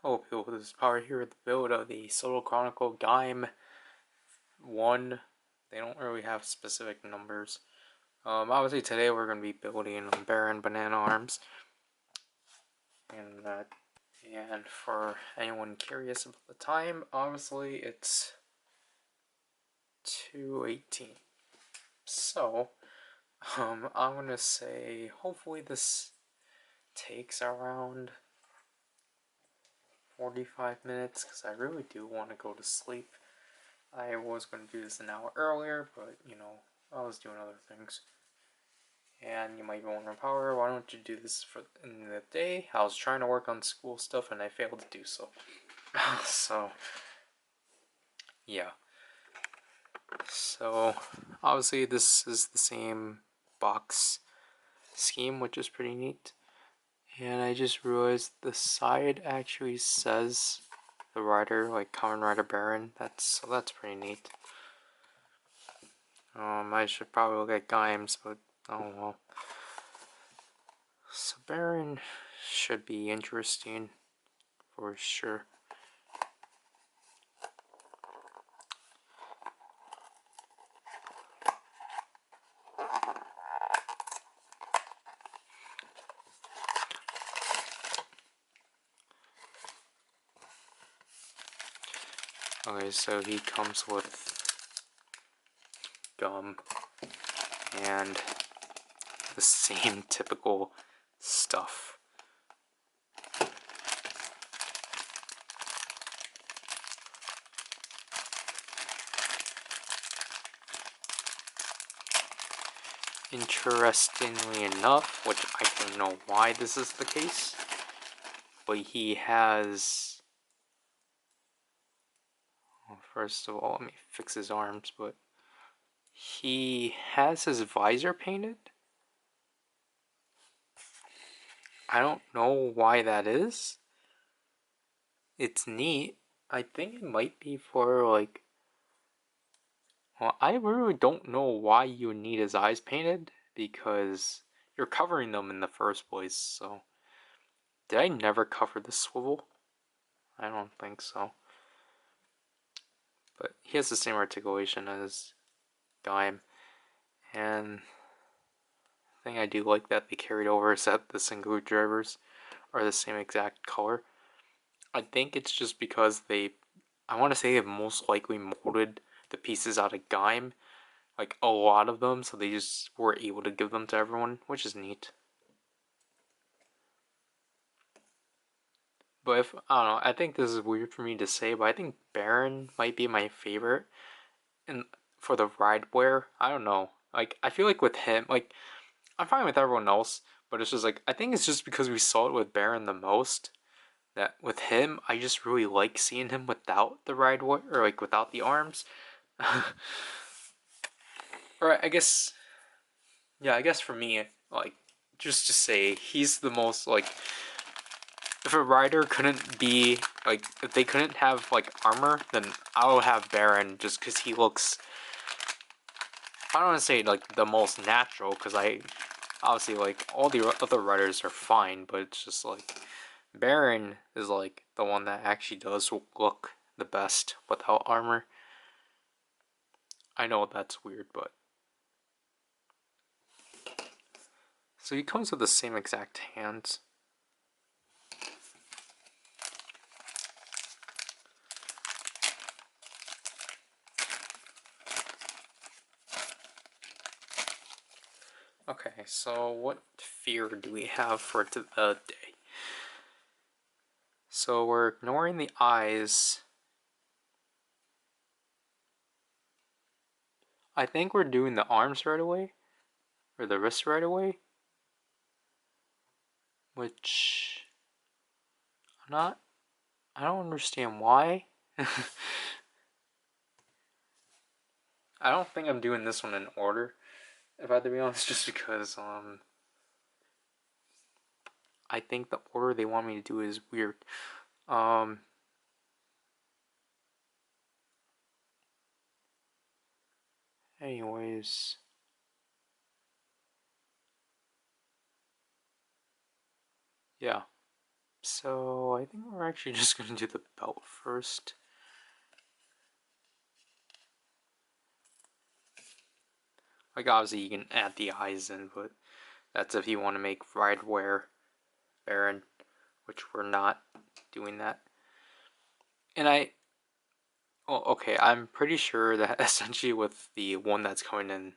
Hello people, this is Power here with the build of the SO-DO Chronicle Gaim 1. They don't really have specific numbers. Obviously today we're going to be building Baron Banana Arms. And for anyone curious about the time, obviously it's 2:18. So, I'm going to say hopefully this takes around 45 minutes because I really do want to go to sleep. I was going to do this an hour earlier, but you know, I was doing other things. And you might be wondering, Power, why don't you do this in the day? I was trying to work on school stuff and I failed to do so. So, yeah. So, obviously this is the same box scheme, which is pretty neat. And I just realized the side actually says the rider, like Common Rider Baron. So that's pretty neat. I should probably look at Gaims, but oh well. So Baron should be interesting for sure. Okay, so he comes with gum and the same typical stuff. Interestingly enough, which I don't know why this is the case, but he has, well, first of all, let me fix his arms, but he has his visor painted. I don't know why that is. It's neat. I think it might be for like, well, I really don't know why you need his eyes painted because you're covering them in the first place. So, did I never cover the swivel? I don't think so. But he has the same articulation as Gaim, and the thing I do like that they carried over is that the single drivers are the same exact color. I think it's just because I want to say they've most likely molded the pieces out of Gaim, like a lot of them, so they just were able to give them to everyone, which is neat. But I don't know, I think this is weird for me to say, but I think Baron might be my favorite. And for the ride wear, I don't know. Like, I feel like with him, like, I'm fine with everyone else, but it's just like, I think it's just because we saw it with Baron the most, that with him, I just really like seeing him without the ride wear, or like without the arms. Or I guess, yeah, I guess for me, like, just to say, he's the most, like, if a rider couldn't be, like, if they couldn't have, like, armor, then I would have Baron just because he looks, I don't want to say, like, the most natural, because obviously, like, all the other riders are fine, but it's just, like, Baron is, like, the one that actually does look the best without armor. I know that's weird, but. So he comes with the same exact hands. Okay, so what fear do we have for the day? So we're ignoring the eyes. I think we're doing the arms right away, or the wrists right away, which I don't understand why. I don't think I'm doing this one in order, if I have to be honest, just because I think the order they want me to do is weird. Anyways, yeah. So I think we're actually just going to do the belt first. Like obviously you can add the eyes in, but that's if you want to make ride wear Baron, which we're not doing that. And okay, I'm pretty sure that essentially with the one that's coming in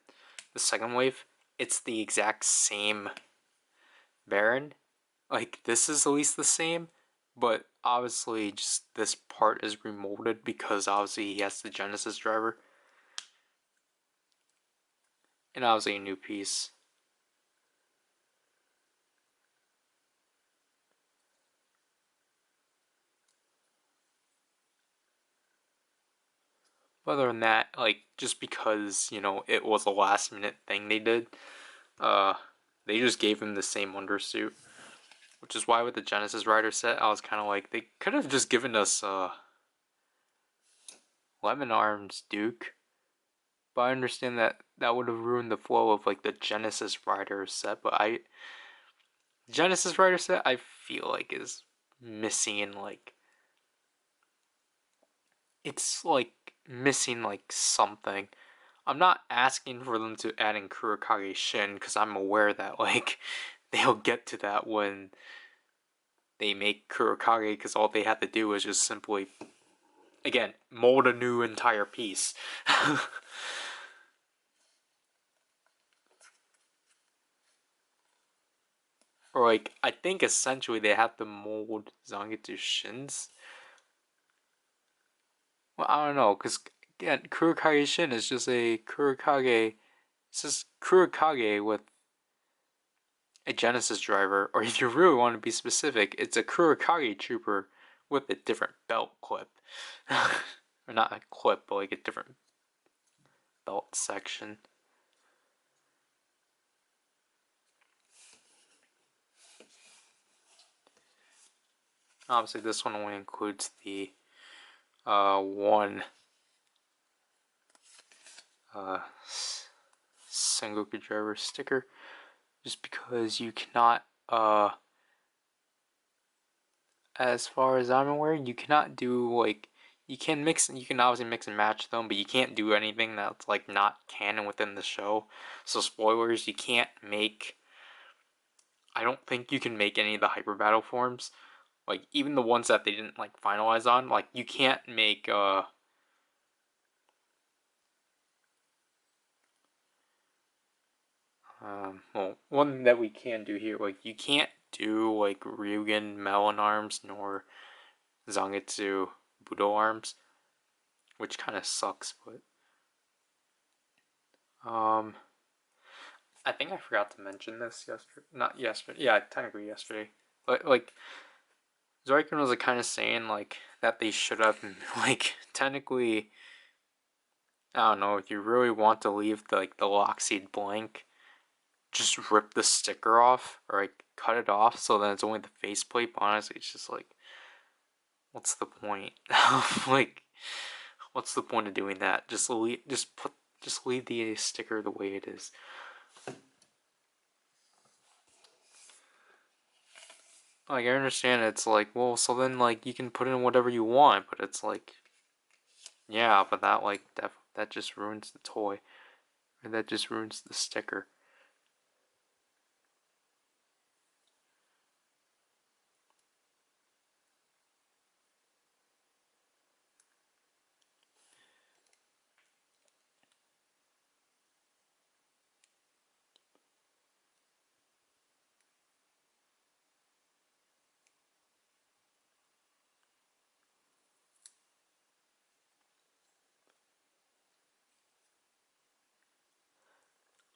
the second wave, it's the exact same Baron. Like this is at least the same, but obviously just this part is remolded because obviously he has the Genesis driver. And obviously a new piece. But other than that, like just because, you know, it was a last minute thing they did, they just gave him the same undersuit. Which is why with the Genesis Rider set, I was kind of like, they could have just given us Lemon Arms Duke. But I understand that that would have ruined the flow of like the Genesis Rider set. But Genesis Rider set, I feel like is missing like, it's like missing like something. I'm not asking for them to add in Kurokage Shin because I'm aware that like they'll get to that when they make Kurokage, because all they have to do is just simply, again, mold a new entire piece. Or like, I think essentially they have to mold Zangetsu Shin's. Well, I don't know, because again, Kurokage Shin is just a Kurokage. It's just Kurokage with a Genesis driver, or if you really want to be specific, it's a Kurokage trooper with a different belt clip. Or not a clip, but like a different belt section. Obviously, this one only includes the one Sengoku driver sticker, just because you cannot, as far as I'm aware, you cannot do like, you can obviously mix and match them, but you can't do anything that's like not canon within the show. So spoilers, you can't make, I don't think you can make any of the hyper battle forms, like even the ones that they didn't like finalize on, like you can't make well, one that we can do here, like you can't do like Ryugen Melon arms nor Zangetsu Budo arms, which kind of sucks, but I think I forgot to mention this yesterday. Not yesterday. Yeah, technically yesterday. But like Zoikin was like kind of saying like that they should have like technically, I don't know, if you really want to leave the like the Lockseed blank, just rip the sticker off or like cut it off so then it's only the faceplate. But honestly, it's just like, what's the point? Like, what's the point of doing that? Just leave the sticker the way it is. Like I understand it's like, well, so then like you can put in whatever you want, but it's like, yeah, but that like that just ruins the toy, or that just ruins the sticker.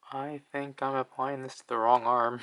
I think I'm applying this to the wrong arm.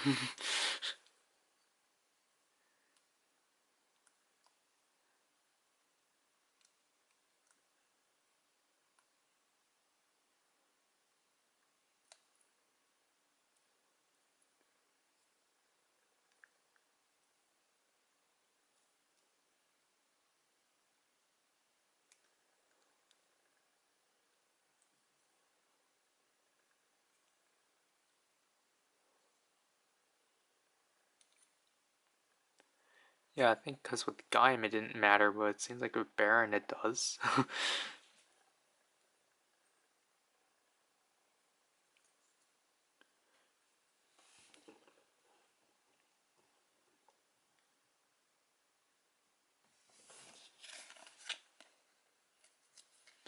Yeah, I think because with Gaim it didn't matter, but it seems like with Baron it does.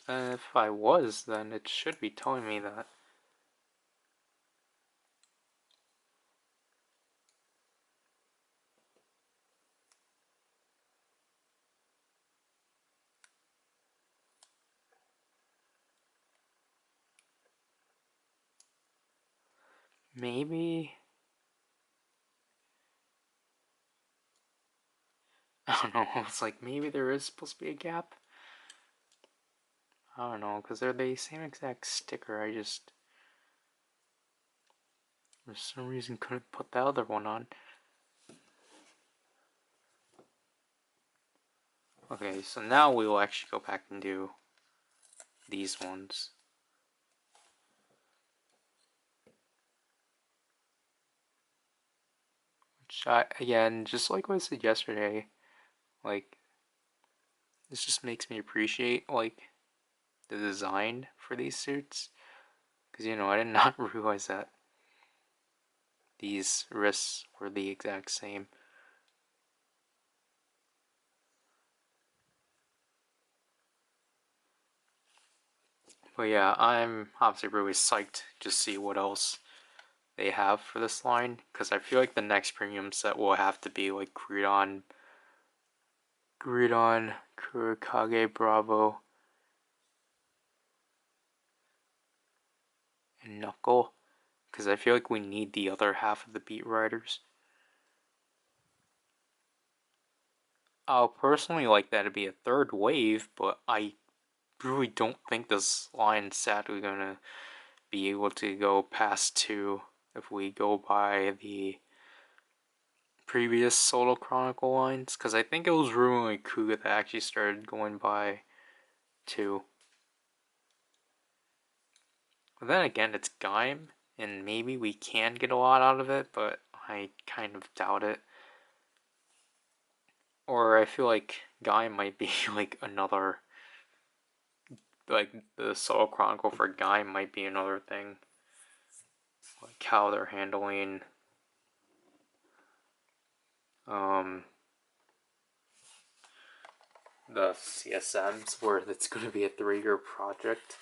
And if I was, then it should be telling me that. Maybe... I don't know, it's like maybe there is supposed to be a gap. I don't know, because they're the same exact sticker, I just... for some reason couldn't put the other one on. Okay, so now we will actually go back and do these ones. Which again, just like what I said yesterday, like, this just makes me appreciate, like, the design for these suits. Because, you know, I did not realize that these wrists were the exact same. But yeah, I'm obviously really psyched to see what else they have for this line, because I feel like the next premium set will have to be like Gridon, Kurokage Bravo, and Knuckle, because I feel like we need the other half of the Beat Riders. I'll personally like that to be a third wave, but I really don't think this line's sadly gonna be able to go past 2 if we go by the previous SO-DO Chronicle lines, because I think it was Ruin Kuga that actually started going by 2. But then again, it's Gaim, and maybe we can get a lot out of it, but I kind of doubt it. Or I feel like Gaim might be like another, like the SO-DO Chronicle for Gaim might be another thing. Like how they're handling the CSMs, where it's going to be a 3-year project.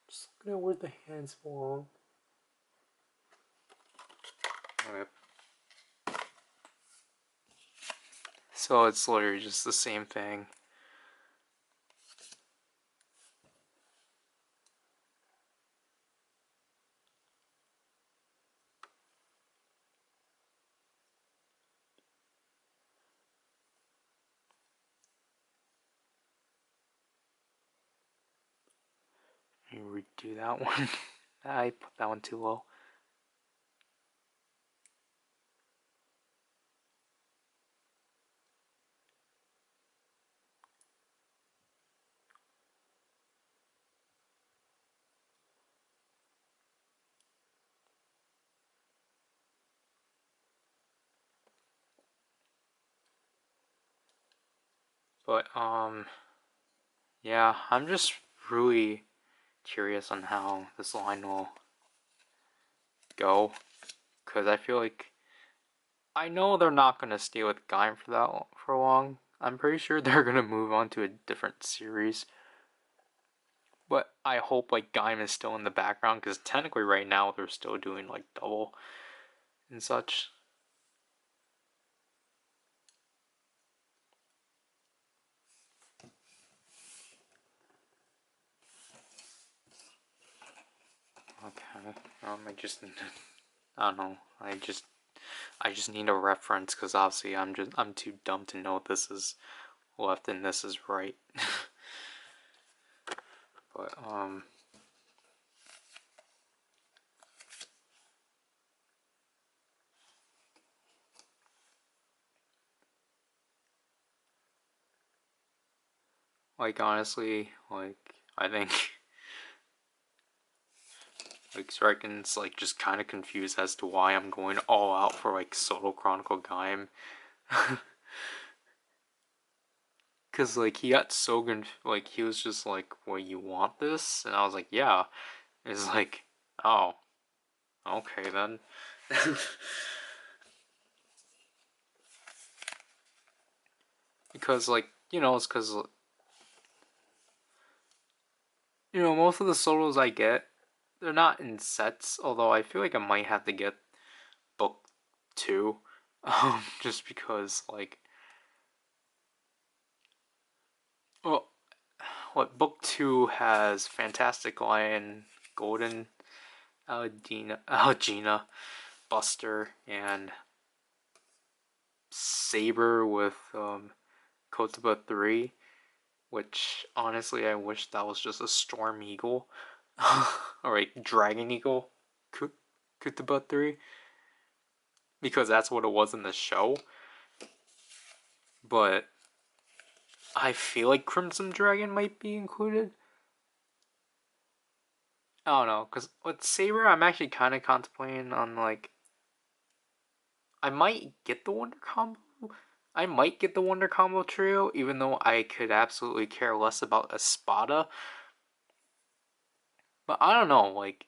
Just looking at where the hands belong. Okay. So it's literally just the same thing. Let me redo that one. I put that one too low. But yeah, I'm just really curious on how this line will go, because I feel like I know they're not gonna stay with Gaim for long. I'm pretty sure they're gonna move on to a different series. But I hope like Gaim is still in the background, because technically right now they're still doing like double and such. Okay, I just need to, I don't know, I just need a reference, because obviously I'm too dumb to know this is left and this is right. But like honestly, like I think Like Srekin's like just kind of confused as to why I'm going all out for like SO-DO Chronicle Gaim. Cause like he got so like he was just like, well, you want this? And I was like, yeah. And it's like, oh, okay then. Because like, it's because most of the SO-DOs I get, they're not in sets, although I feel like I might have to get book 2. Just because like, well, what book 2 has Fantastic Lion, Golden Algina, Buster, and Saber with Kotoba 3, which honestly I wish that was just a Storm Eagle. Alright, Dragon Eagle Kotoba 3, because that's what it was in the show. But I feel like Crimson Dragon might be included. I don't know, because with Saber, I'm actually kind of contemplating on like, I might get the Wonder Combo. I might get the Wonder Combo trio, even though I could absolutely care less about Espada. But I don't know, like,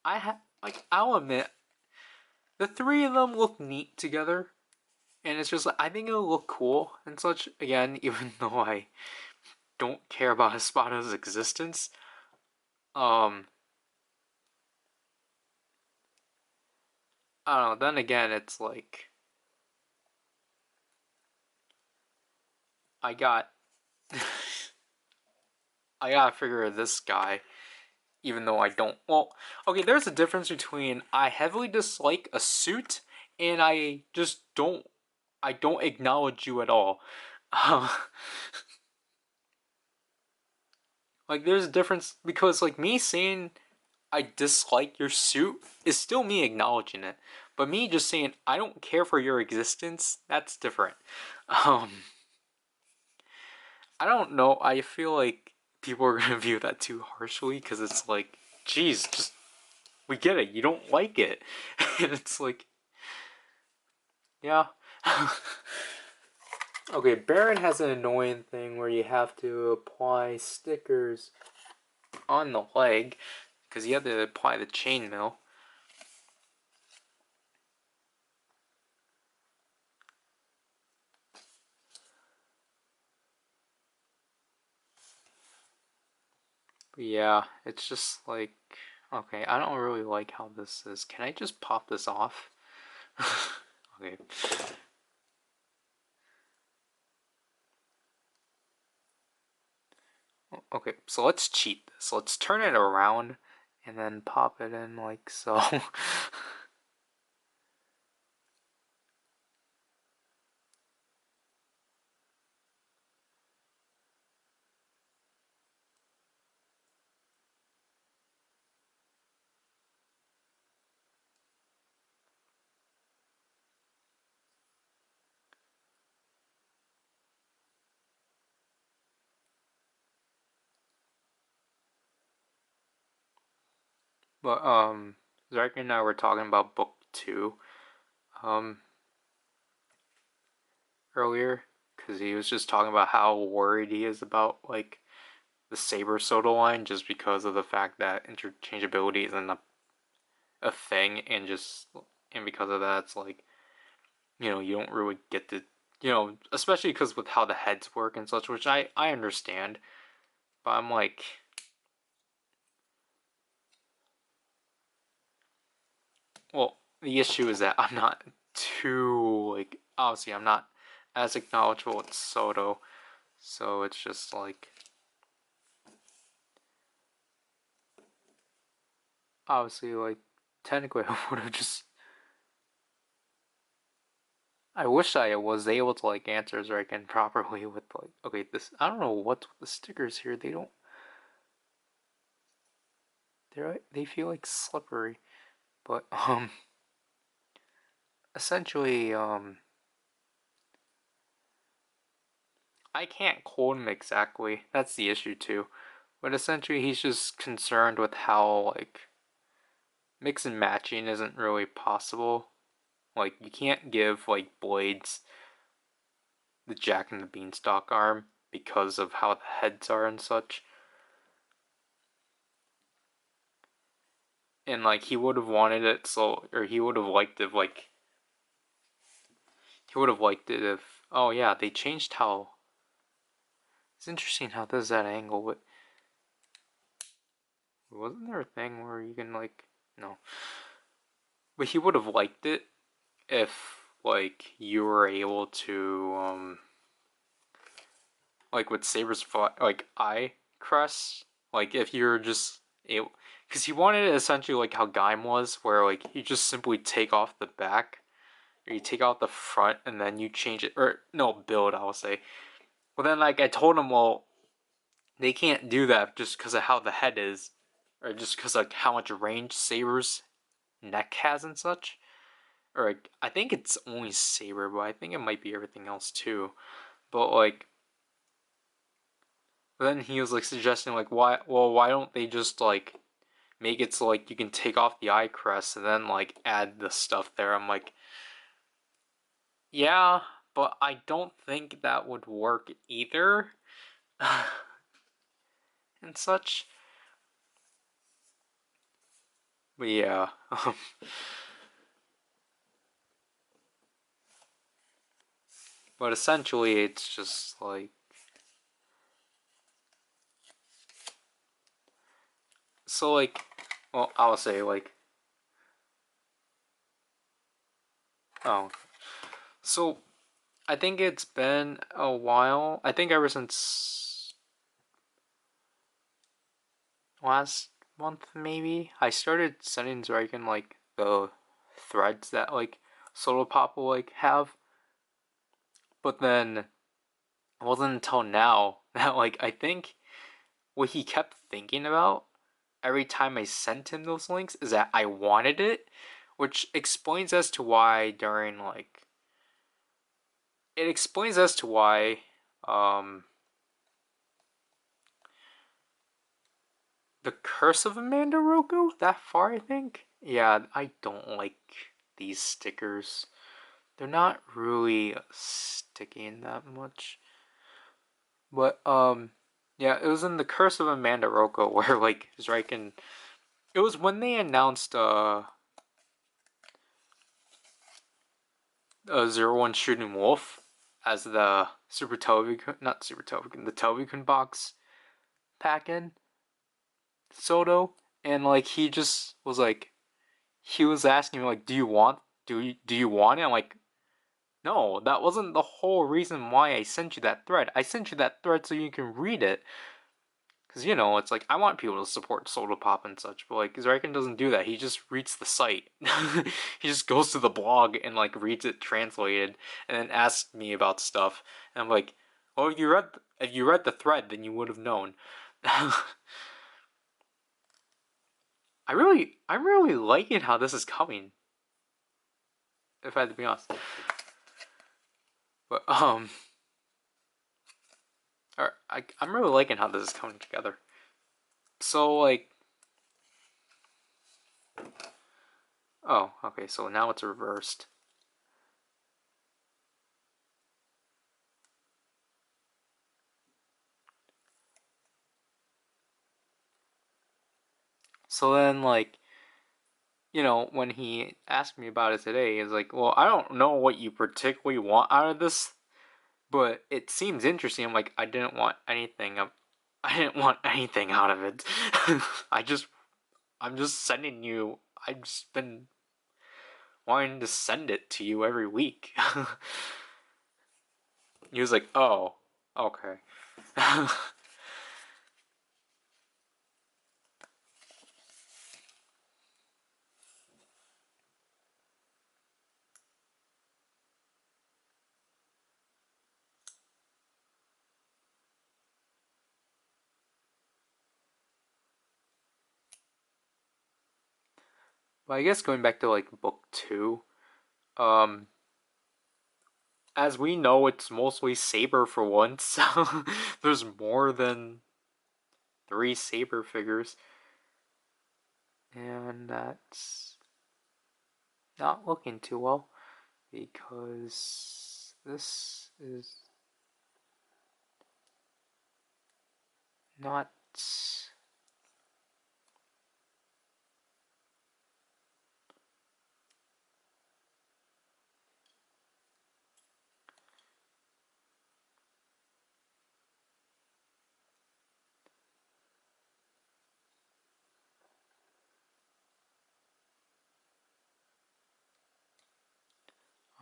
I'll admit, the three of them look neat together, and it's just like, I think it'll look cool and such, again, even though I don't care about Espada's existence. I don't know, then again, it's like, I got, I gotta figure this guy, even though I don't, well, okay, there's a difference between I heavily dislike a suit, and I don't acknowledge you at all. Like, there's a difference, because, like, me saying I dislike your suit is still me acknowledging it. But me just saying I don't care for your existence, that's different. Um, I don't know. I feel like people are gonna view that too harshly, because it's like, geez, just we get it. You don't like it, and it's like, yeah. Okay, Baron has an annoying thing where you have to apply stickers on the leg, because you have to apply the chainmail. But yeah, it's just like, okay, I don't really like how this is. Can I just pop this off? Okay. Okay, so let's cheat this. Let's turn it around and then pop it in like so. But Zarek and I were talking about book 2 um earlier, because he was just talking about how worried he is about like the Saber SO-DO line, just because of the fact that interchangeability isn't a thing, and because of that, it's like, you don't really get to, especially because with how the heads work and such, which I understand, but I'm like, well, the issue is that I'm not too, like, obviously I'm not as acknowledgeable with SO-DO, so it's just like, obviously, like, technically I would have just, I wish I was able to like answer Zerkin properly with like, okay, this, I don't know what's with the stickers here, they feel like slippery, but essentially I can't quote him exactly, that's the issue too, but essentially he's just concerned with how like mix and matching isn't really possible. Like, you can't give, like, Blades the Jack and the Beanstalk arm because of how the heads are and such. And, like, he would have wanted it so, or he would have liked it, like, he would have liked it if, oh yeah, they changed how, it's interesting how there's that angle, but wasn't there a thing where you can, like, no. But he would have liked it if, like, you were able to, like, with Saber's, like, eye crest, like, if you're just able, because he wanted it essentially like how Gaim was, where, like, you just simply take off the back, or you take out the front, and then you change it, or, no, build, I will say. But then, like, I told him, well, they can't do that just because of how the head is, or just because, like, how much range Saber's neck has and such. Or, like, I think it's only Saber, but I think it might be everything else too. But, like, then he was, like, suggesting, like, why don't they just, like, make it so, like, you can take off the eye crest and then, like, add the stuff there. I'm like, yeah, but I don't think that would work either. And such. But yeah. But essentially, it's just, like, so, like, well, I'll say, like, oh, so I think it's been a while. I think ever since last month, maybe, I started sending Draken, like, the threads that, like, Solo Pop will, like, have. But then it wasn't until now that, like, I think what he kept thinking about every time I sent him those links is that I wanted it, which explains as to why during, like, it explains as to why the Curse of Amanda Roku, that far, I think. Yeah, I don't like these stickers. They're not really sticking that much. But yeah, it was in the Curse of Amanda Roko where, like, Zriken, it was when they announced 01 Shooting Wolf as the Super Toby, not Super Toby, the Tobykun box pack in SO-DO, and, like, he just was like, he was asking me, like, do you want it? I'm like, no, that wasn't the whole reason why I sent you that thread. I sent you that thread so you can read it. Because, you know, it's like, I want people to support SO-DO Pop and such, but, like, Zriken doesn't do that. He just reads the site. He just goes to the blog and, like, reads it translated, and then asks me about stuff. And I'm like, well, if you read the thread, then you would have known. I'm really liking how this is coming, if I had to be honest. But, I'm really liking how this is coming together. So, like, oh, okay, so now it's reversed. So then, like, you know, when he asked me about it today, he's like, well, I don't know what you particularly want out of this, but it seems interesting. I'm like, I didn't want anything. I didn't want anything out of it. I'm just sending you. I've just been wanting to send it to you every week. He was like, oh, okay. But I guess going back to, like, book 2, um, as we know, it's mostly Saber for once. There's more than 3 Saber figures. And that's not looking too well because this is not.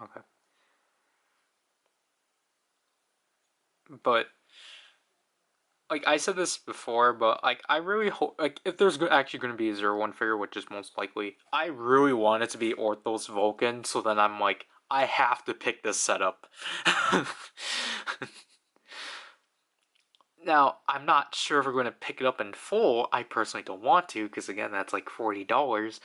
Okay. But like I said this before, but like I really hope like if there's actually going to be a 0-1 figure, which is most likely, I really want it to be Orthos Vulcan. So then I'm like, I have to pick this setup. Now I'm not sure if we're going to pick it up in full. I personally don't want to because again that's like $40.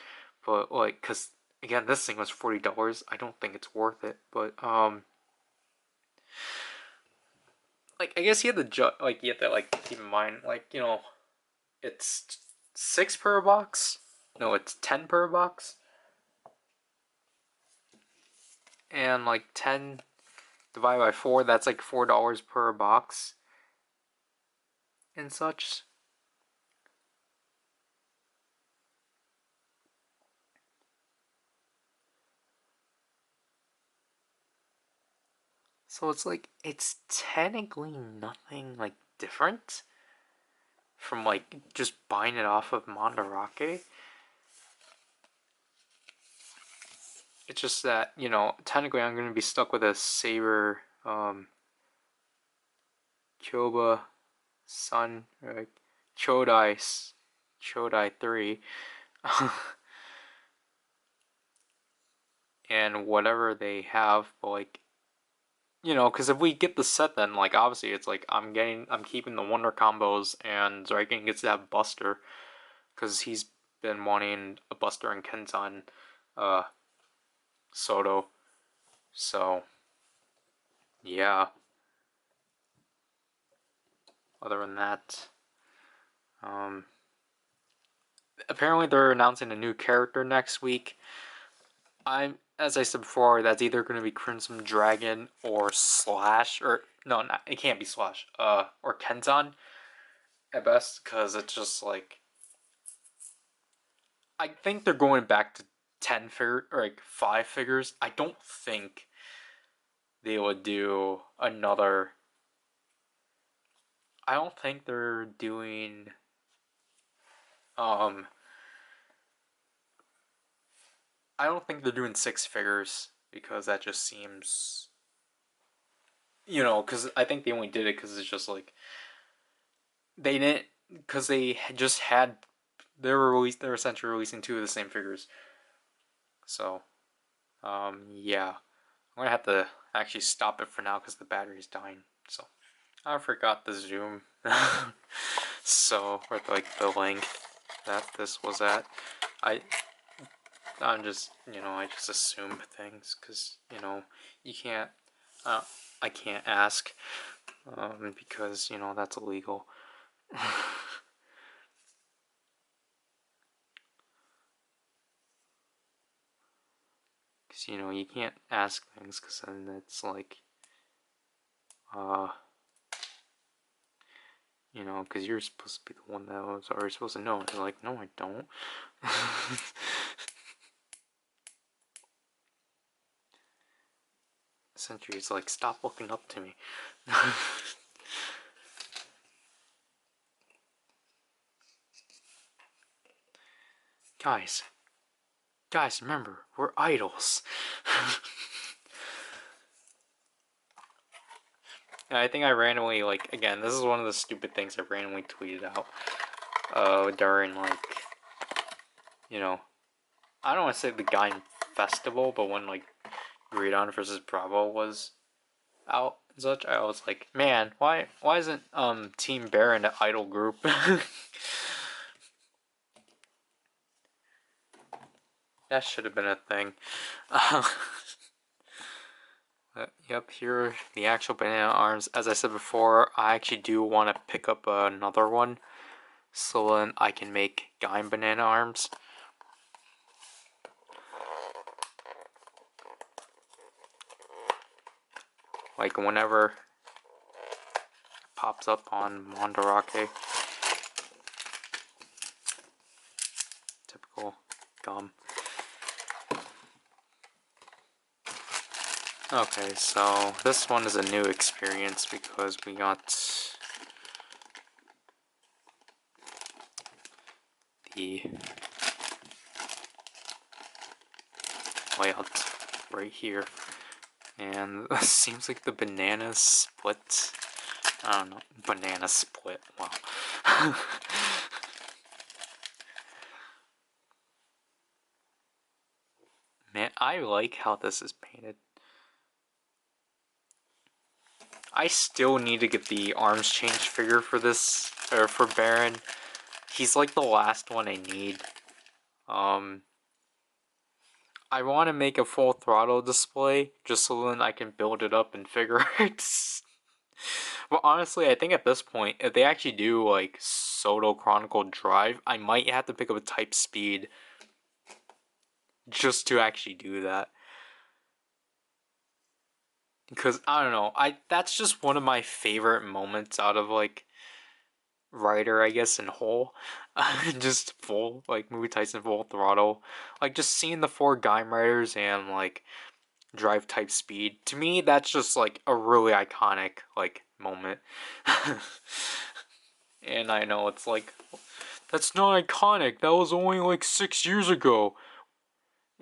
But like because again this thing was $40. I don't think it's worth it. But like I guess you have to like you have to like keep in mind like it's 6 per box. No, it's 10 per box. And like 10 divided by 4, that's like $4 per box and such. So it's like it's technically nothing like different from like just buying it off of Mandarake. It's just that, technically I'm going to be stuck with a Saber Kyoba Sun, or Chodai 3. And whatever they have, but like, because if we get the set, then like obviously it's like I'm keeping the Wonder combos, and Zarikin gets to have Buster, because he's been wanting a Buster and Kenzan, SO-DO. So yeah. Other than that, apparently they're announcing a new character next week. As I said before, that's either going to be Crimson Dragon or Slash, or no, it can't be Slash, or Kenzan at best, because it's just like I think they're going back to 10 figure or like 5 figures. I don't think they would do another. I don't think they're doing I don't think they're doing 6 figures, because that just seems, because I think they only did it because it's just like they didn't, because they just had they were essentially releasing 2 of the same figures. So yeah, I'm gonna have to actually stop it for now because the battery's dying. So I forgot the zoom. So, or like the length that this was at. I'm just, I just assume things because, you can't, I can't ask, because, that's illegal. Because, you can't ask things because then it's like, because you're supposed to be the one that was already supposed to know. And they're like, no, I don't. Essentially, it's like, stop looking up to me. Guys, remember, we're idols. And I think I randomly, like, again, this is one of the stupid things I randomly tweeted out, during, like, I don't want to say the Gaim festival, but when, like, Gridon versus Bravo was out and such, I was like, man, why isn't, Team Bear in the idol group? That should have been a thing. Yep, here are the actual banana arms. As I said before, I actually do want to pick up another one, so then I can make Gaim banana arms. like whenever it pops up on Mandarake. Typical gum. Okay, so this one is a new experience because we got the layout right here, and it seems like the banana split. I don't know, banana split. Wow. Man, I like how this is painted. I still need to get the arms change figure for this, or for Baron. He's like the last one I need. I want to make a full throttle display just so then I can build it up in figure arts. But honestly, I think at this point, if they actually do like SO-DO Chronicle Drive, I might have to pick up a type speed just to actually do that. Because I don't know, that's just one of my favorite moments out of like Rider, I guess, in whole. Just full, like Movie Tyson full throttle. Like just seeing the 4 Gaim Riders and like drive type speed. To me, that's just like a really iconic like moment. And I know it's like, that's not iconic. That was only like 6 years ago.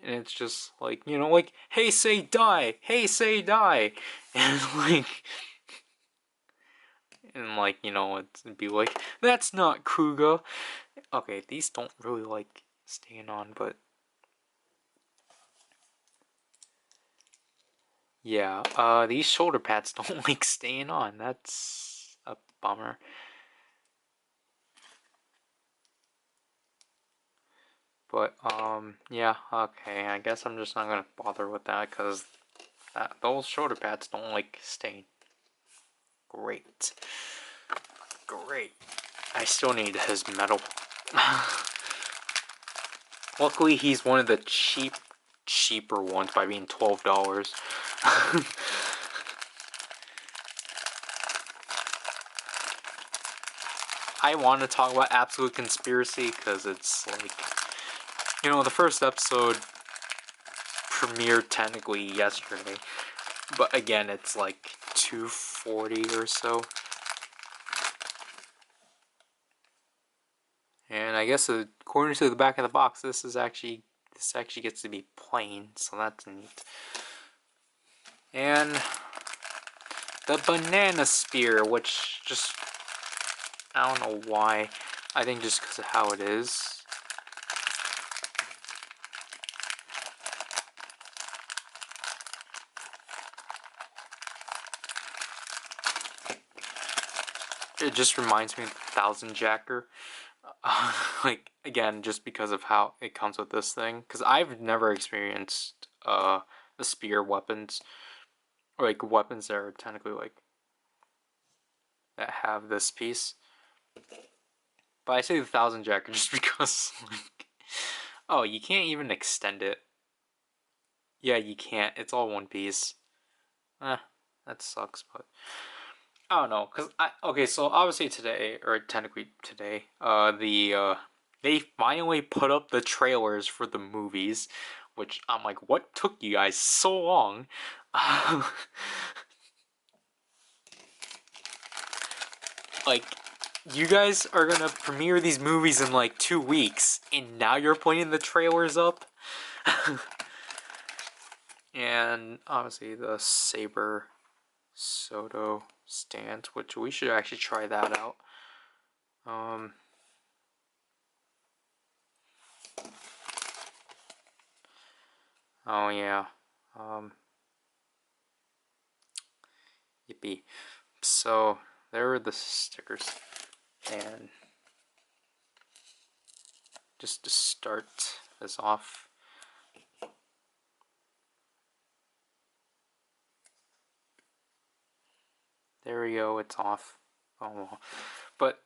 And it's just like, you know, like, hey, say die, hey, say die. And like, you know, it'd be like, that's not Kuga. Okay, these don't really like staying on, but yeah, these shoulder pads don't like staying on. That's a bummer. But, yeah, okay, I guess I'm just not gonna bother with that, because those shoulder pads don't like stain. Great. Great. I still need his metal. Luckily, he's one of the cheaper ones by being $12. I want to talk about Absolute Conspiracy, because it's like, you know, the first episode premiered technically yesterday, but again, it's like 240 or so. And I guess according to the back of the box, this actually gets to be plain, so that's neat. And the banana spear, which just, I don't know why. I think just because of how it is. It just reminds me of the Thousand Jacker. Like, again, just because of how it comes with this thing. Because I've never experienced the spear weapons. Or, like, weapons that are technically, like, that have this piece. But I say the Thousand Jacker just because, like... Oh, you can't even extend it. Yeah, you can't. It's all one piece. That sucks, but... I don't know, because okay, so obviously today, or technically today, they finally put up the trailers for the movies, which I'm like, what took you guys so long? Like, you guys are gonna premiere these movies in like 2 weeks, and now you're putting the trailers up? And obviously the Saber SO-DO stand, which we should actually try that out. Oh yeah. Yippee. So there are the stickers, and just to start this off, there we go, it's off. Oh well. But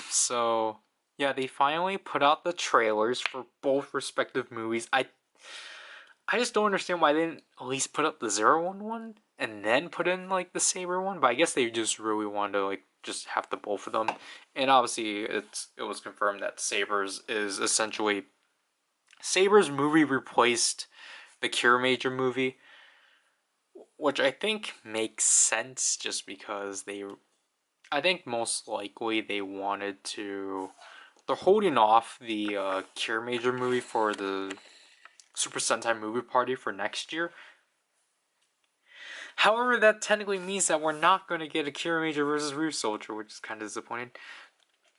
so yeah, they finally put out the trailers for both respective movies. I just don't understand why they didn't at least put up the 01 one, and then put in like the Saber one, but I guess they just really wanted to like just have the both of them. And obviously it was confirmed that Saber's is essentially Saber's movie replaced the Cure Major movie, which I think makes sense just because I think most likely they wanted to. They're holding off the Cure Major movie for the Super Sentai movie party for next year. However, that technically means that we're not going to get a Cure Major versus Roof Soldier, which is kind of disappointing.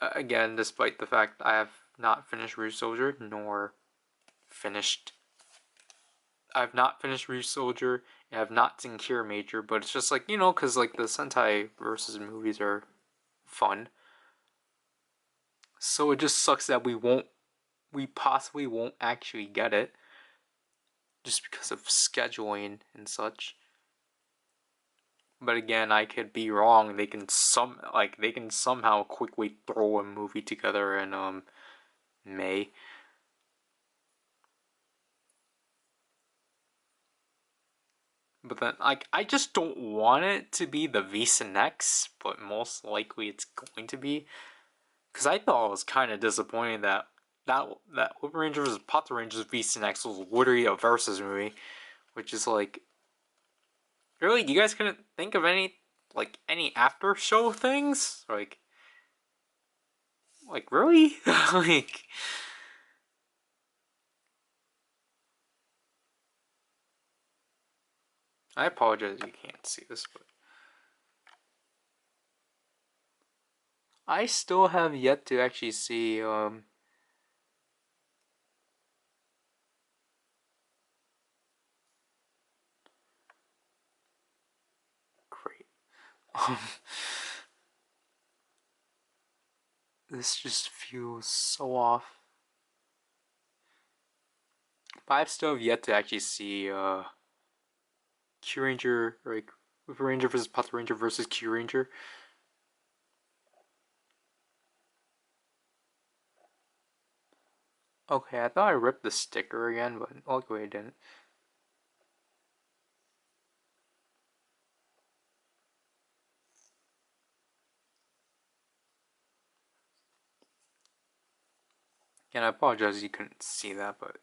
Again, despite the fact I have not finished Roof Soldier, I've not finished Roof Soldier, and I've not seen Cure Major, but it's just like, because like the Sentai versus movies are fun. So it just sucks that we possibly won't actually get it, just because of scheduling and such. But again, I could be wrong. They can somehow quickly throw a movie together in May. But then I just don't want it to be the Visa Next, but most likely it's going to be. Cause I thought it was kind of disappointing that Whip Rangers vs. Potter Rangers Visa Next was literally a versus movie, which is like, really, you guys couldn't think of any after show things? Like really? Like, I apologize you can't see this, but I still have yet to actually see great. This just feels so off. But I've still yet to actually see Q Ranger, like Whip Ranger versus Potter Ranger versus Q Ranger. Okay, I thought I ripped the sticker again, but luckily I didn't. And I apologize you couldn't see that, but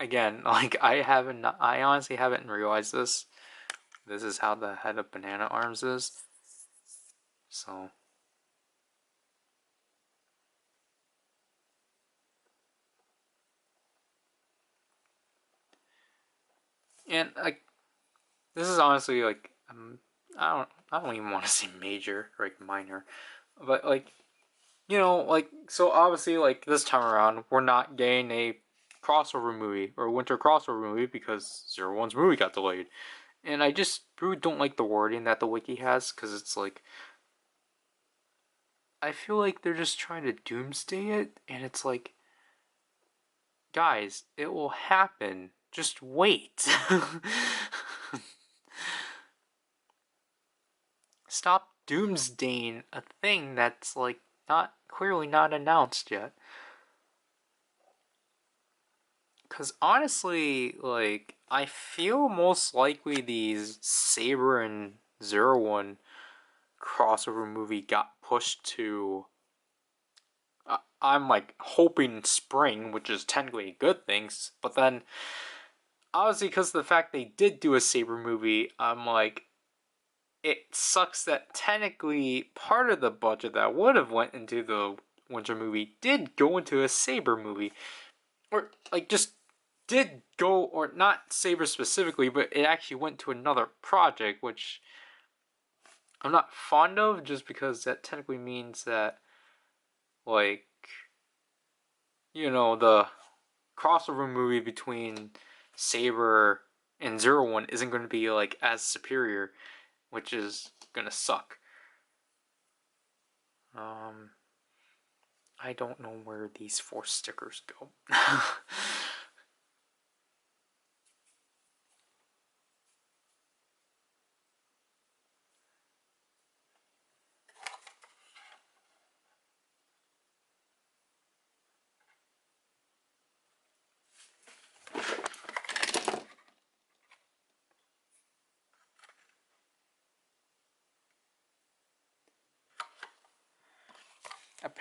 again, like I honestly haven't realized this. This is how the head of Banana Arms is. So. And like, this is honestly like, I don't even want to say major or like minor, but like, so obviously like this time around we're not getting a crossover movie or winter crossover movie because 01's movie got delayed, and I just really don't like the wording that the wiki has, because it's like, I feel like they're just trying to doomsday it, and it's like, guys, it will happen. Just wait. Stop doomsdaying a thing that's like clearly not announced yet. Cause honestly, like, I feel most likely these Saber and 01 crossover movie got pushed to, I'm like hoping spring, which is technically a good thing, but then obviously because of the fact they did do a Saber movie, I'm like, it sucks that technically part of the budget that would have went into the winter movie did go into a Saber movie, or like just did go, or not Saber specifically, but it actually went to another project, which I'm not fond of, just because that technically means that, like, the crossover movie between Saber and 01 isn't going to be like as superior, which is gonna suck. I don't know where these 4 stickers go.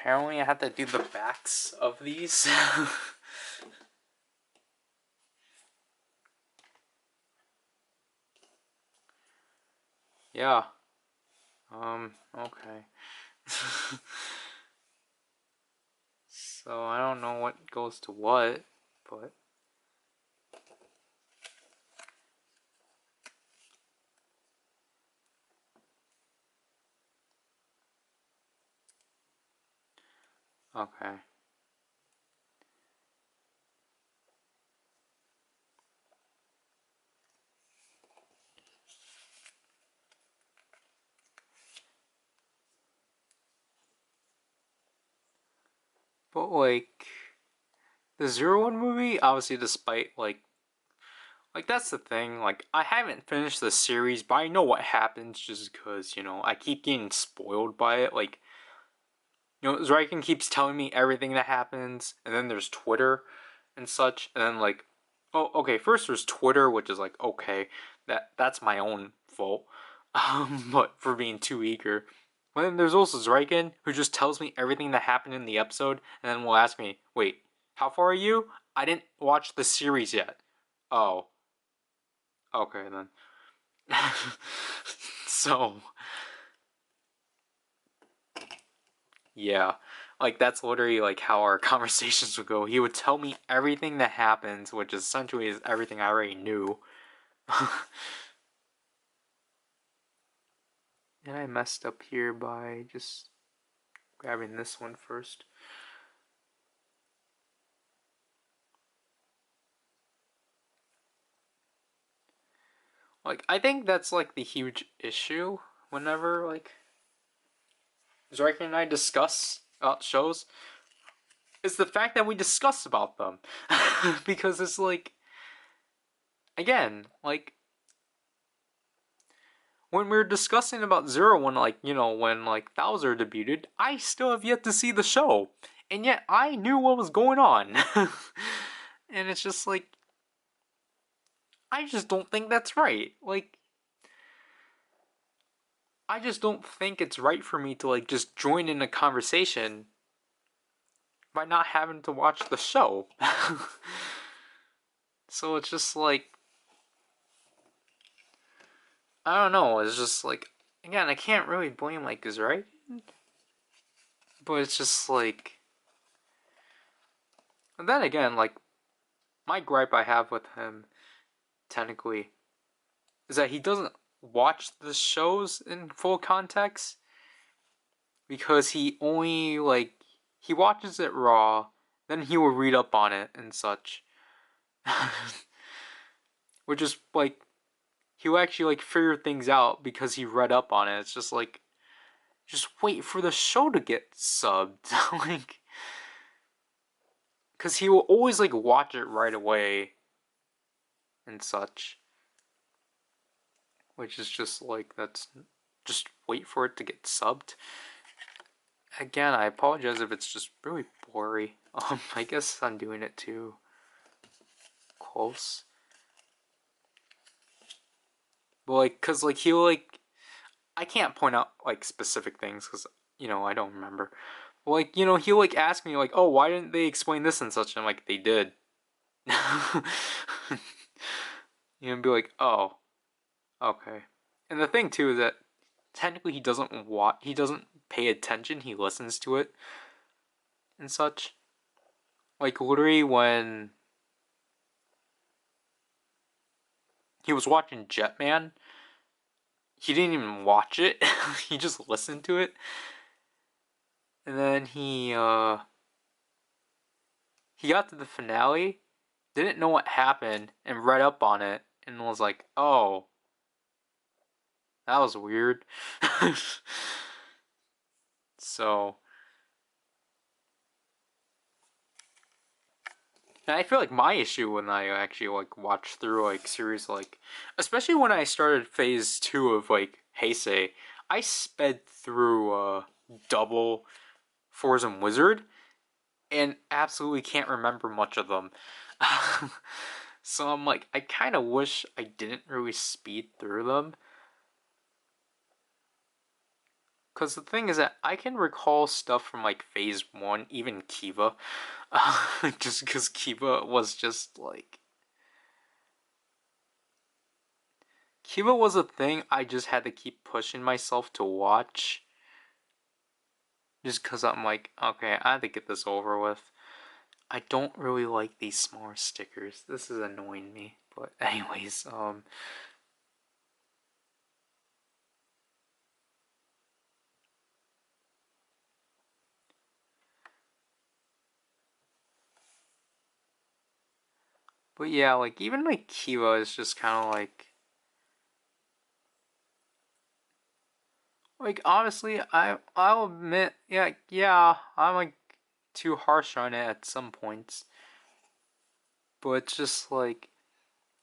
apparently I have to do the backs of these. Yeah. Okay. So I don't know what goes to what, but okay. But like the Zero One movie, obviously, despite like that's the thing. Like I haven't finished the series, but I know what happens just because I keep getting spoiled by it. Like Zriken keeps telling me everything that happens, and then there's Twitter and such, and then like, oh, okay. First there's Twitter, which is like okay, that's my own fault, but for being too eager. But then there's also Zriken, who just tells me everything that happened in the episode, and then will ask me, "Wait, how far are you? I didn't watch the series yet." Oh, okay then. So yeah. Like that's literally like how our conversations would go. He would tell me everything that happens, which essentially is everything I already knew. And I messed up here by just grabbing this one first. Like I think that's like the huge issue whenever like Zriken and I discuss shows is the fact that we discuss about them. Because it's like again, like when we were discussing about Zero when when like Thouser debuted, I still have yet to see the show. And yet I knew what was going on. And it's just like I just don't think that's right. Like I just don't think it's right for me to like just join in a conversation by not having to watch the show. So it's just like I don't know, it's just like again, I can't really blame like Zriken, but it's just like and then again, like my gripe I have with him technically is that he doesn't watch the shows in full context because he only like he watches it raw, then he will read up on it and such. Which is like he'll actually like figure things out because he read up on it. It's just like just wait for the show to get subbed. Like cuz he will always like watch it right away and such. Which is just like that's just wait for it to get subbed. Again, I apologize if it's just really blurry. I guess I'm doing it too close. But like, cause like he'll like, I can't point out like specific things because I don't remember. But, like he'll like ask me like, oh, why didn't they explain this and such? And I'm like, they did. And be like, oh, okay. And the thing too is that technically he doesn't watch, he doesn't pay attention. He listens to it and such. Like literally when he was watching Jetman, he didn't even watch it. He just listened to it. And then he got to the finale, didn't know what happened, and read up on it, and was like, "Oh, that was weird." So, and I feel like my issue when I actually like watch through like series like, especially when I started phase 2 of like Heisei, I sped through double Forza Wizard and absolutely can't remember much of them. So I'm like, I kind of wish I didn't really speed through them. Because the thing is that I can recall stuff from like phase 1, even Kiva. Just because Kiva was just like. Kiva was a thing I just had to keep pushing myself to watch. Just because I'm like, okay, I have to get this over with. I don't really like these smaller stickers. This is annoying me. But anyways, but yeah, like even like Kiva is just kind of like honestly, I'll admit, yeah, I'm like too harsh on it at some points, but it's just like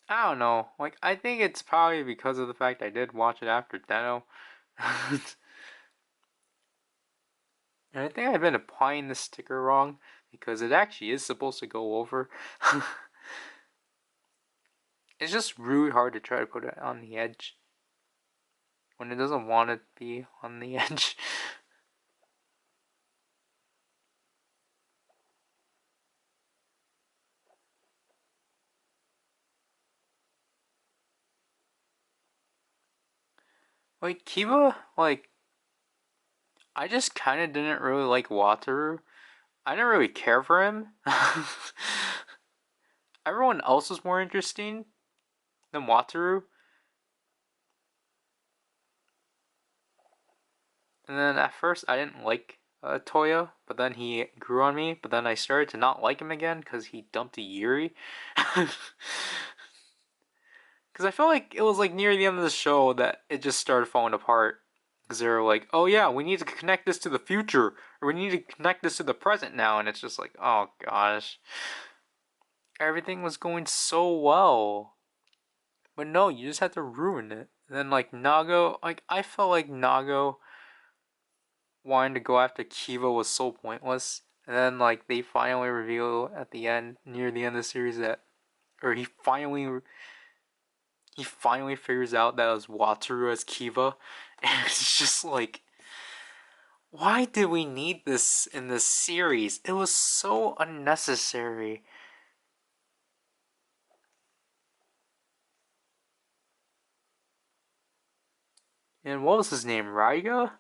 I don't know. Like I think it's probably because of the fact I did watch it after Deno, and I think I've been applying the sticker wrong because it actually is supposed to go over. It's just really hard to try to put it on the edge when it doesn't want to be on the edge. Like Kiba, like I just kind of didn't really like Wataru. I didn't really care for him. Everyone else was more interesting than Wataru. And then at first I didn't like Toya, but then he grew on me. But then I started to not like him again because he dumped a Yuri. Because I felt like it was like near the end of the show that it just started falling apart. Because they were like, oh yeah, we need to connect this to the future, or we need to connect this to the present now, and it's just like, oh gosh, everything was going so well, but no, you just had to ruin it. And then like Nago, like I felt like Nago wanting to go after Kiva was so pointless. And then like they finally reveal at the end, near the end of the series that, or he finally figures out that it was Wataru as Kiva, and it's just like, why did we need this in this series? It was so unnecessary. And what was his name? Raiga?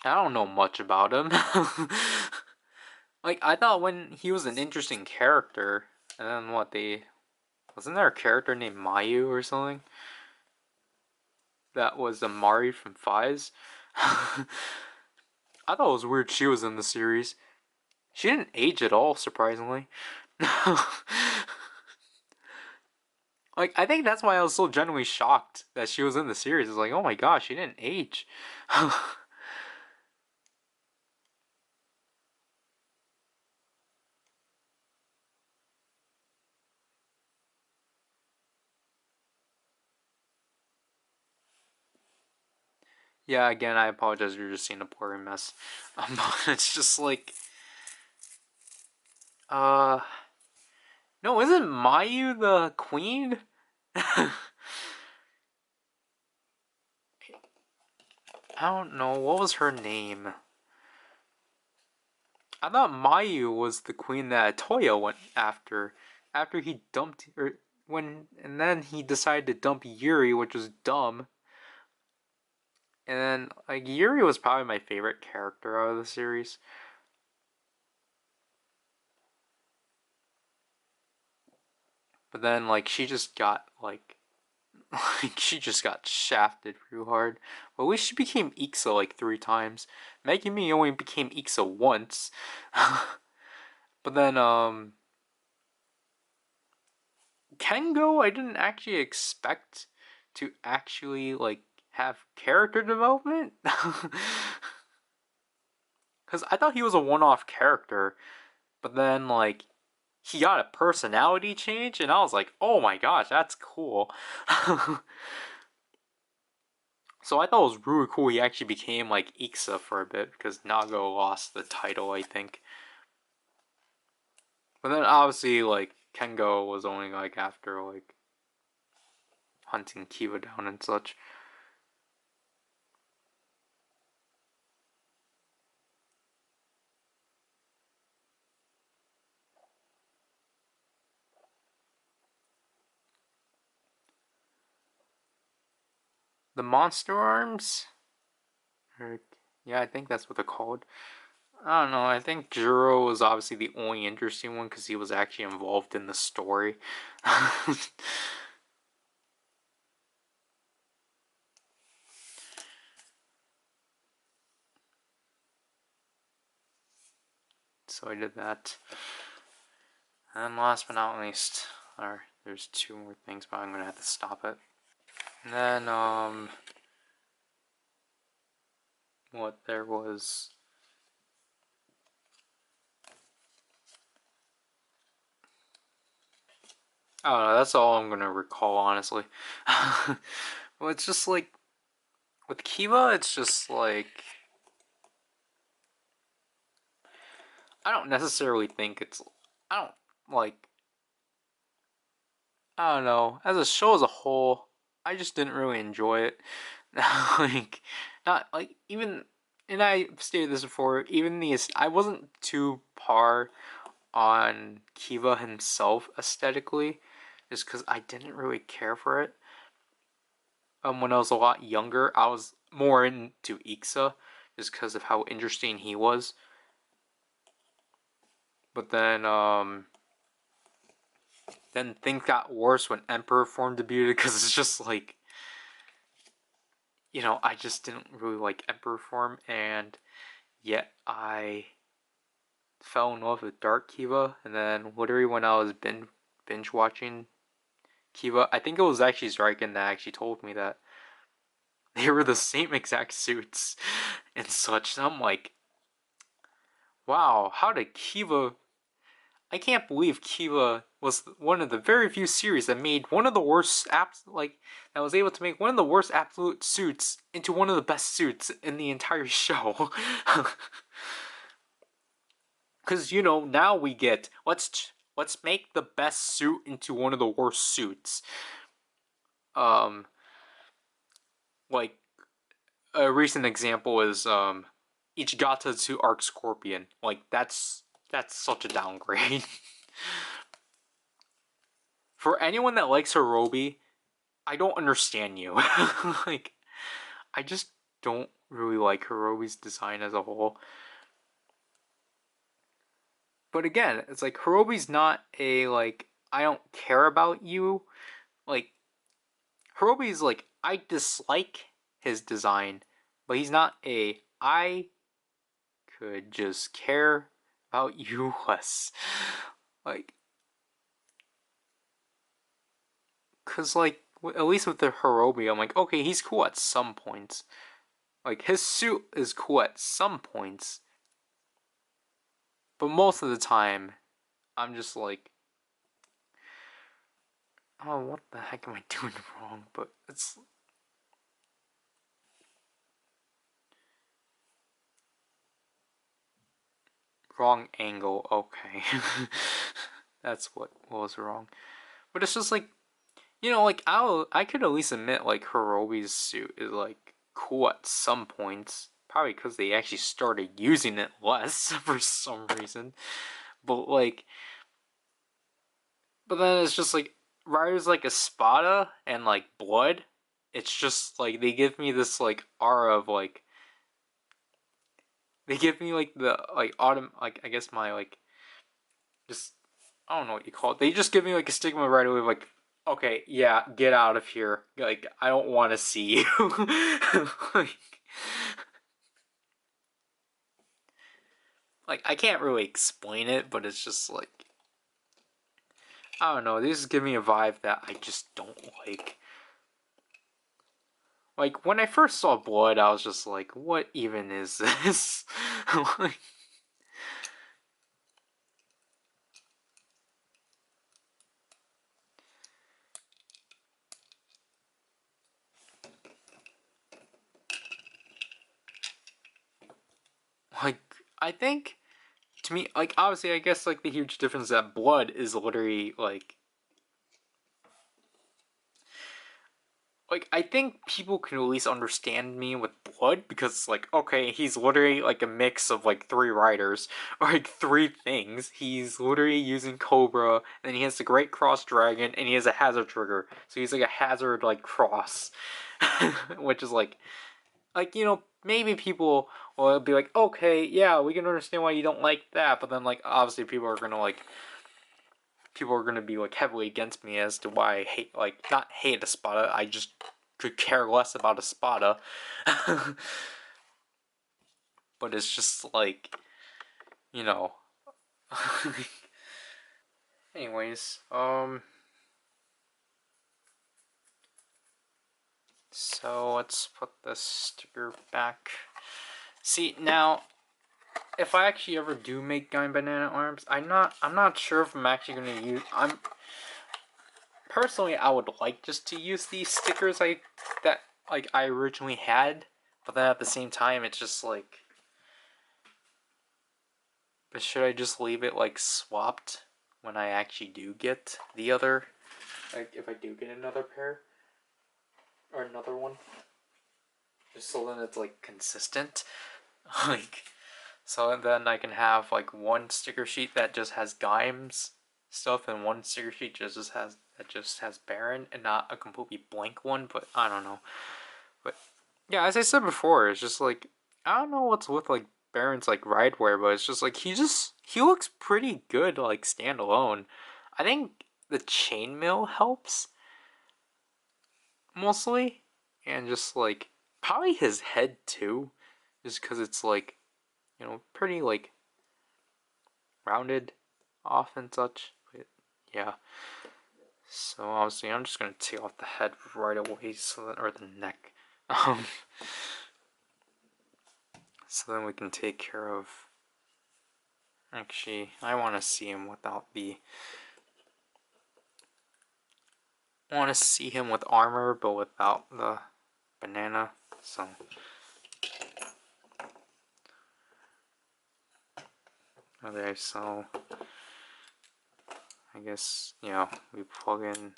I don't know much about him. Like I thought when he was an interesting character, and then what they wasn't there a character named Mayu or something? That was a Mari from Fies. I thought it was weird she was in the series. She didn't age at all, surprisingly. Like I think that's why I was so genuinely shocked that she was in the series. It's like, oh my gosh, she didn't age. Yeah, again, I apologize if you're just seeing a blurry mess. It's just like, uh, no, isn't Mayu the queen? I don't know, what was her name? I thought Mayu was the queen that Toya went after he dumped, or and then he decided to dump Yuri, which was dumb. And then, like, Yuri was probably my favorite character out of the series. But then, like, she just got, like, she just got shafted real hard. But at least she became Ixa, like, 3 times. Megumi only became Ixa once. But then, Kengo, I didn't actually expect to actually, like, have character development. Because I thought he was a one-off character. But then, like, he got a personality change, and I was like, oh my gosh, that's cool. So I thought it was really cool he actually became, like, Ixa for a bit, because Nago lost the title, I think. But then, obviously, like, Kengo was only, like, after, like, hunting Kiva down and such. the monster arms. Or, yeah, I think that's what they're called. I don't know. I think Juro was obviously the only interesting one because he was actually involved in the story. So I did that. And last but not least, there's two more things, but I'm gonna have to stop it. And then what there was. I don't know, that's all I'm gonna recall, honestly. Well, it's just like, with Kiva, it's just like, I don't necessarily think it's, I don't, like, I don't know, as a show as a whole, I just didn't really enjoy it. Like, not, like, even, and I stated this before, even I wasn't too par on Kiva himself aesthetically, just because I didn't really care for it. When I was a lot younger, I was more into Ixa, just because of how interesting he was. But then things got worse when Emperor form debuted, because it's just like, I just didn't really like Emperor form, and yet I fell in love with Dark Kiva, and then literally when I was binge watching Kiva, I think it was actually Zyken that actually told me that they were the same exact suits and such. And I'm like, wow, how did Kiva... I can't believe Kiva was one of the very few series that made one of the worst that was able to make one of the worst absolute suits into one of the best suits in the entire show. Because, now we get, let's make the best suit into one of the worst suits. Like, a recent example is, Ichigata to Arc Scorpion. Like, that's such a downgrade. For anyone that likes Hirobi, I don't understand you. Like, I just don't really like Hirobi's design as a whole. But again, it's like, Hirobi's not a, like, I don't care about you. Like, Hirobi's like, I dislike his design, but he's not I could just care about you less. Like, cause like, at least with the Hirobi, I'm like, okay, he's cool at some points. Like, his suit is cool at some points. But most of the time, I'm just like, oh, what the heck am I doing wrong? But it's... wrong angle, okay. That's what was wrong. But it's just like, like, I could at least admit, like, Hirobi's suit is, like, cool at some points. Probably because they actually started using it less for some reason. But, like, but then it's just, like, Riders like Espada and, like, Blood. It's just, like, they give me this, like, aura of, like, they give me, like, the, like, like, I guess my, like, just, I don't know what you call it. They just give me, like, a stigma right away of, like, okay, yeah, get out of here. Like, I don't want to see you. like, I can't really explain it, but it's just, like, I don't know. These give me a vibe that I just don't like. Like, when I first saw Blood, I was just like, what even is this? like, I think, to me, like, obviously, I guess, like, the huge difference is that Blood is literally, like, like, I think people can at least understand me with blood, because, like, okay, he's literally, like, a mix of, like, 3 riders, or, like, 3 things. He's literally using Cobra, and he has the Great Cross Dragon, and he has a Hazard Trigger. So he's, like, a Hazard, like, cross. Which is, like, you know, maybe people will be like, okay, yeah, we can understand why you don't like that, but then, like, obviously people are gonna be, like, heavily against me as to why I hate, like, not hate Espada, I just could care less about Espada. But it's just, like, you know. Anyways, so let's put this sticker back. See, now, if I actually ever do make Gaim Banana arms, I'm not sure if I'm actually gonna use. Personally, I would like just to use these stickers I originally had, but then at the same time, it's just like, but should I just leave it like swapped when I actually do get the other, like if I do get another pair or another one, just so then it's like consistent, like. So then I can have like one sticker sheet that just has Gaim's stuff, and one sticker sheet just has Baron, and not a completely blank one. But I don't know. But yeah, as I said before, it's just like, I don't know what's with like Baron's like ridewear, but it's just like he looks pretty good like standalone. I think the chainmail helps mostly, and just like probably his head too, just because it's like, you know, pretty like rounded off and such. But yeah, so obviously I'm just gonna take off the head right away, so that, or the neck, so then we can take care of. Actually, I want to see him without the. I want to see him with armor, but without the banana. So. Okay, so I guess, you know, we plug in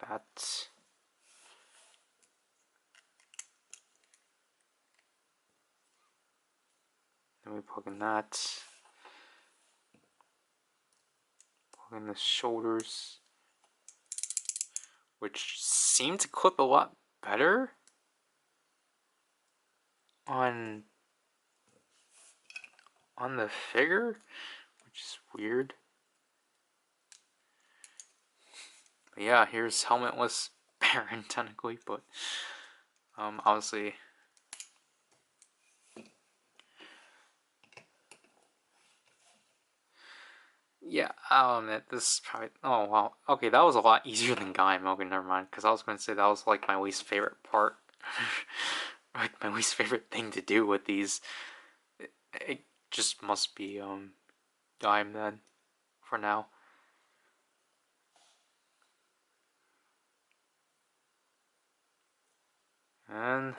that. Then we plug in that. Plug in the shoulders, which seem to clip a lot better on the figure, which is weird. But yeah, here's helmetless Baron technically, but obviously. Yeah, I'll admit, this is probably. Oh, wow. Okay, that was a lot easier than Gaim. Okay, never mind. Because I was going to say that was like my least favorite part. Like, my least favorite thing to do with these. It just must be Gaim then, for now. And.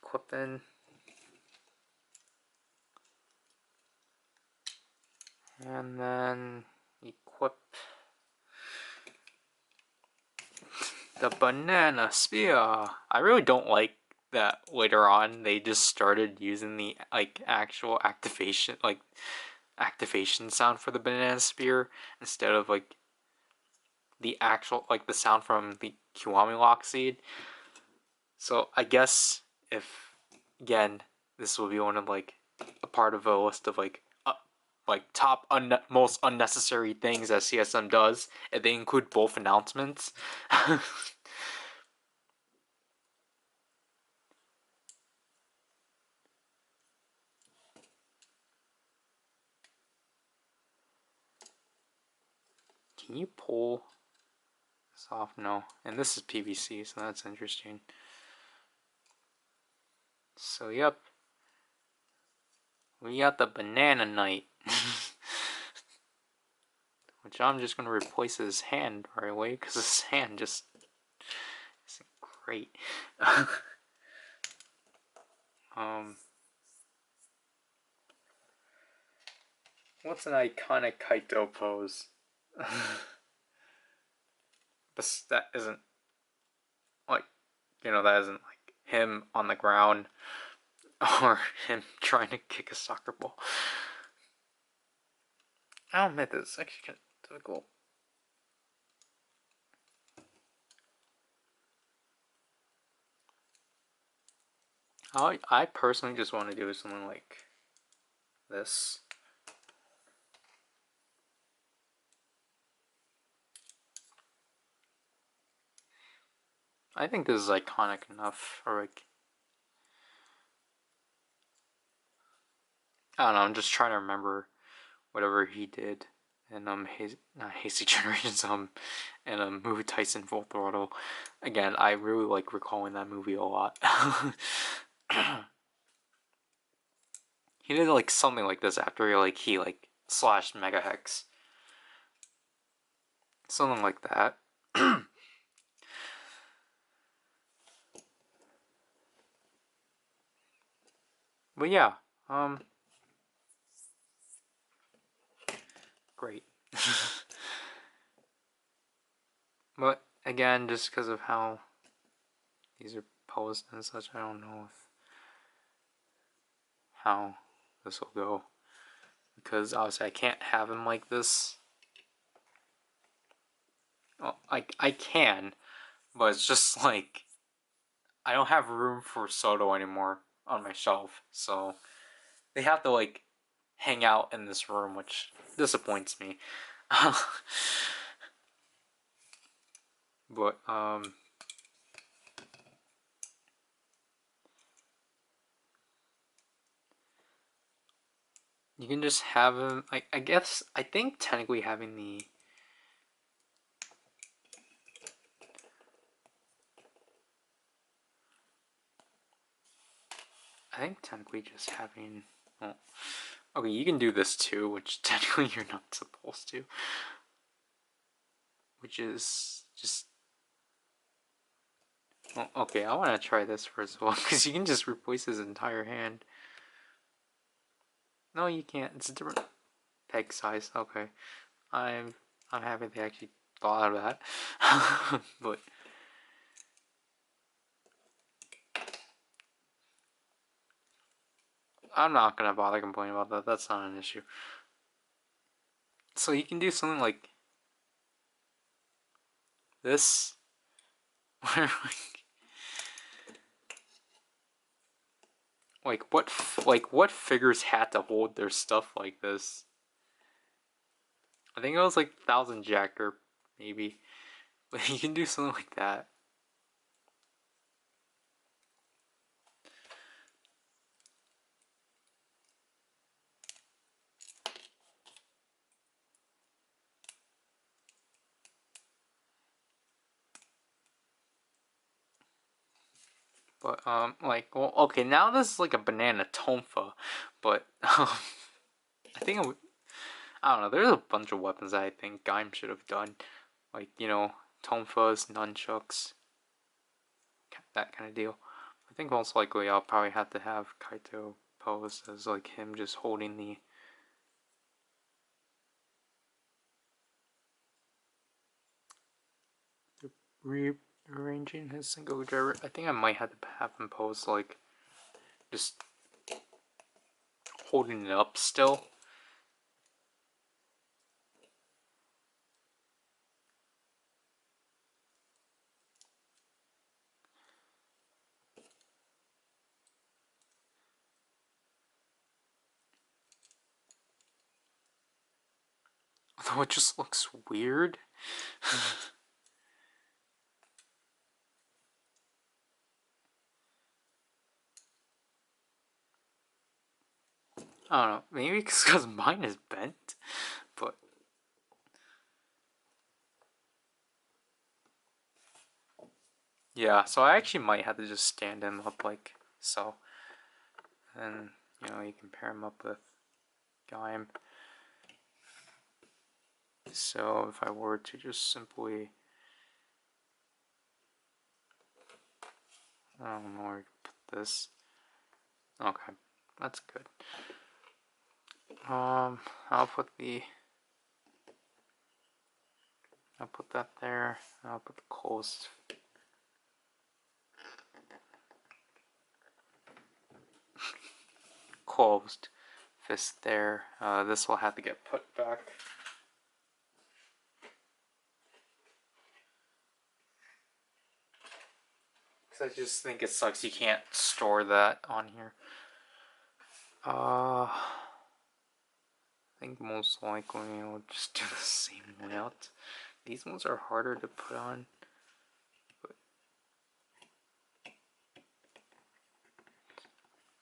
Clip in. And then equip the banana spear. I really don't like that later on they just started using the like actual activation sound for the banana spear instead of like the actual like the sound from the Kiwami Lock Seed. So I guess if again this will be one of like a part of a list of like top most unnecessary things that CSM does, and they include both announcements. Can you pull this off? No. And this is PVC, so that's interesting. So, yep. We got the Banana Knight. Which I'm just going to replace his hand right away, because his hand just isn't great. What's an iconic Kaito pose? But that isn't like, that isn't like him on the ground or him trying to kick a soccer ball. I'll admit this is actually kind of difficult. I personally just want to do something like this. I think this is iconic enough for like, I don't know, I'm just trying to remember whatever he did in not Hasty Generations, and movie Tyson Full Throttle. Again, I really like recalling that movie a lot. He did like something like this after he slashed Mega Hex. Something like that. But yeah, great. But again, just because of how these are posed and such, I don't know how this will go. Because obviously I can't have him like this. Well, I can, but it's just like, I don't have room for SO-DO anymore on my shelf, so they have to like hang out in this room, which disappoints me. But you can just have him. I guess I think technically having the just having. Well, okay, you can do this too, which technically you're not supposed to. Which is just. Well, okay, I want to try this first of all, because you can just replace his entire hand. No, you can't. It's a different peg size. Okay, I'm happy they actually thought of that. But I'm not gonna bother complaining about that. That's not an issue. So you can do something like this, where what figures had to hold their stuff like this? I think it was like Thousand Jacker, maybe. But you can do something like that. But like, well, okay, now this is like a banana tonfa, but I think it would, I don't know. There's a bunch of weapons that I think Gaim should have done, like tonfas, nunchucks, that kind of deal. I think most likely I'll probably have to have Kaito pose as like him just holding the rearranging his single driver. I think I might have to have him pose like just holding it up still. Although it just looks weird. I don't know, maybe because mine is bent, but yeah, so I actually might have to just stand him up like so. And you can pair him up with Gaim. So if I were to just simply, I don't know where to put this. Okay, that's good. I'll put that there. I'll put the closed fist there. This will have to get put back. Because I just think it sucks you can't store that on here. I think most likely I'll just do the same layout. These ones are harder to put on. But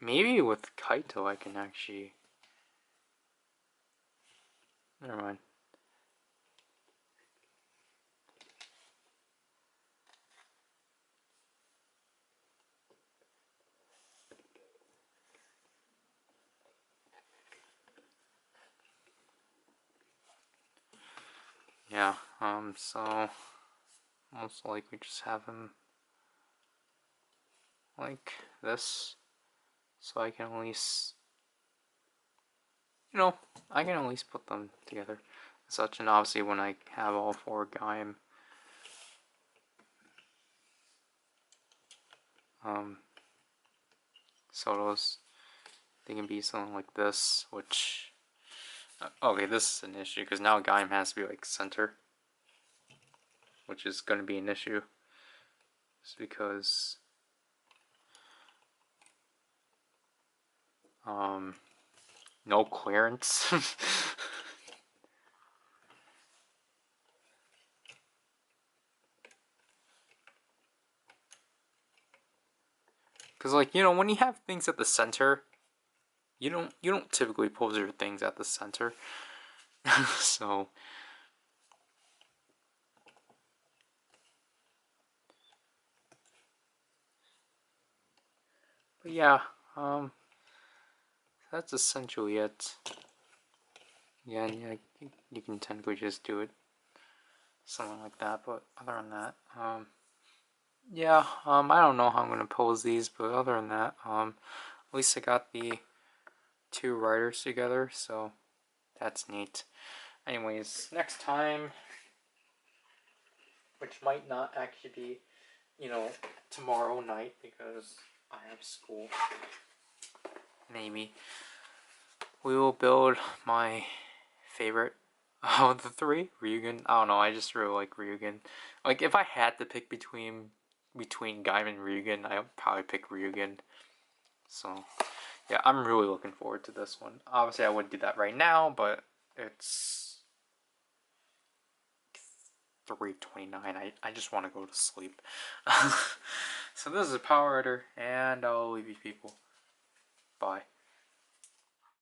maybe with Kaito I can actually... Never mind. Yeah, so most likely just have him like this, so I can at least, I can at least put them together as such. And obviously when I have all 4 Gaim, SO-DOs, they can be something like this, which, okay, this is an issue, because now Gaim has to be like center, which is going to be an issue, just because, no clearance. Because, like, when you have things at the center, you don't typically pose your things at the center. So, but yeah, that's essentially it. Yeah, you can technically just do it, something like that. But other than that, yeah, I don't know how I'm gonna pose these, but other than that, at least I got the 2 riders together, so that's neat. Anyways, next time, which might not actually be, tomorrow night because I have school, maybe, we will build my favorite of the 3, Ryugen. I don't know, I just really like Ryugen. Like, if I had to pick between Gaim and Ryugen, I would probably pick Ryugen. So, yeah, I'm really looking forward to this one. Obviously, I wouldn't do that right now, but it's 3:29. I just want to go to sleep. So this is PowerRider, and I'll leave you people. Bye.